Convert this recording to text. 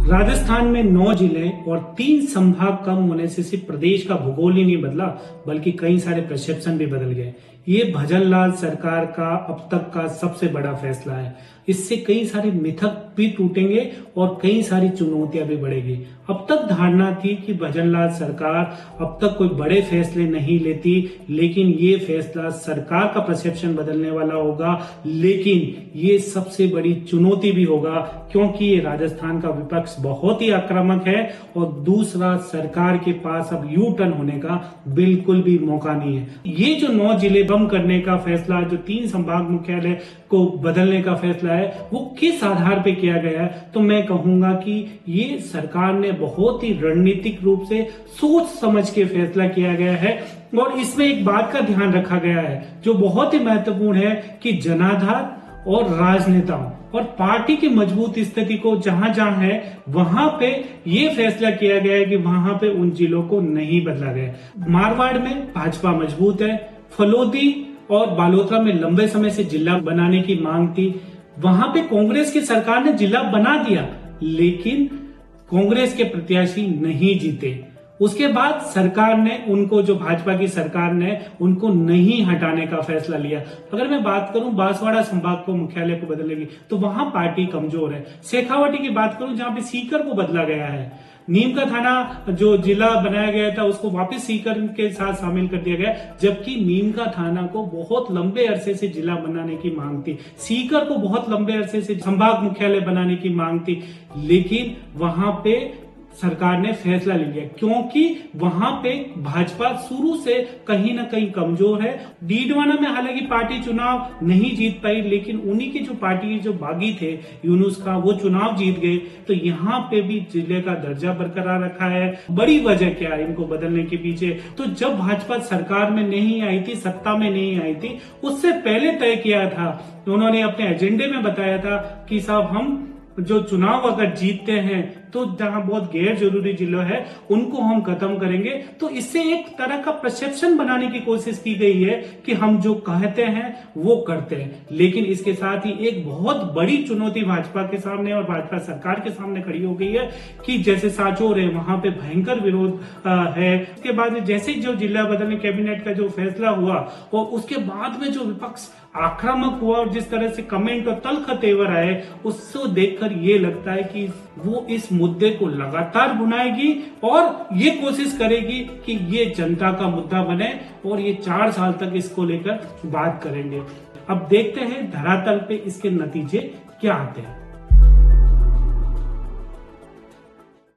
राजस्थान में 9 जिले और 3 संभाग कम होने से सिर्फ प्रदेश का भूगोल ही नहीं बदला, बल्कि कई सारे परसेप्शन भी बदल गए। ये भजनलाल सरकार का अब तक का सबसे बड़ा फैसला है। इससे कई सारे मिथक भी टूटेंगे और कई सारी चुनौतियां भी बढ़ेगी। अब तक धारणा थी कि भजनलाल सरकार अब तक कोई बड़े फैसले नहीं लेती, लेकिन ये फैसला सरकार का परसेप्शन बदलने वाला होगा, लेकिन ये सबसे बड़ी चुनौती भी होगा, क्योंकि ये राजस्थान का विपक्ष बहुत ही आक्रामक है और दूसरा, सरकार के पास अब यू टर्न होने का बिल्कुल भी मौका नहीं है। ये जो 9 जिले बम करने का फैसला, जो 3 संभाग मुख्यालय को बदलने का फैसला है, वो किस आधार पे किया गया है? तो मैं कहूंगा कि ये सरकार ने बहुत ही रणनीतिक रूप से सोच समझ के फैसला किया गया है। और इसमें एक बात का ध्यान रखा गया है जो बहुत ही महत्वपूर्ण है कि जनाधार और राजनेताओं और पार्टी की मजबूत स्थिति को जहां जहां है वहां पे ये फैसला किया गया है कि वहां पे उन जिलों को नहीं बदला गया। मारवाड़ में भाजपा मजबूत है, फलोदी और बालोतरा में लंबे समय से जिला बनाने की मांग थी, वहां पे कांग्रेस की सरकार ने जिला बना दिया, लेकिन कांग्रेस के प्रत्याशी नहीं जीते। उसके बाद सरकार ने उनको, जो भाजपा की सरकार ने उनको नहीं हटाने का फैसला लिया। अगर मैं बात करूं बांसवाड़ा संभाग को मुख्यालय को बदलेगी, तो वहां पार्टी कमजोर है। शेखावाटी की बात करूं जहां पे सीकर को बदला गया है, नीम का थाना जो जिला बनाया गया था उसको वापस सीकर के साथ शामिल कर दिया गया, जबकि नीम का थाना को बहुत लंबे अरसे से जिला बनाने की मांग थी, सीकर को बहुत लंबे अरसे से संभाग मुख्यालय बनाने की मांग थी, लेकिन वहां पे सरकार ने फैसला ले लिया, क्योंकि वहां पे भाजपा शुरू से कहीं ना कहीं कमजोर है। डीडवाना में हालांकि पार्टी चुनाव नहीं जीत पाई, लेकिन उन्हीं की जो पार्टी जो बागी थे यूनुस का, वो चुनाव जीत गए। तो यहाँ पे भी जिले का दर्जा बरकरार रखा है। बड़ी वजह क्या है इनको बदलने के पीछे? तो जब भाजपा सरकार में नहीं आई थी, सत्ता में नहीं आई थी, उससे पहले तय किया था, उन्होंने अपने एजेंडे में बताया था कि साहब हम जो चुनाव अगर जीतते हैं तो जहां बहुत गैर जरूरी जिले है उनको हम खत्म करेंगे। तो इससे एक तरह का परसेप्शन बनाने की कोशिश की गई है कि हम जो कहते हैं वो करते हैं। लेकिन इसके साथ ही एक बहुत बड़ी चुनौती भाजपा के सामने और भाजपा सरकार के सामने खड़ी हो गई है कि जैसे साचोर है वहां पे भयंकर विरोध है। उसके बाद जैसे जो जिला बदलने कैबिनेट का जो फैसला हुआ और उसके बाद में जो विपक्ष आक्रामक हुआ और जिस तरह से कमेंट और तल्ख तेवर आए, उसको देखकर ये लगता है कि वो इस मुद्दे को लगातार भुनाएगी और ये कोशिश करेगी कि ये जनता का मुद्दा बने और ये 4 साल तक इसको लेकर बात करेंगे। अब देखते हैं धरातल पे इसके नतीजे क्या आते हैं।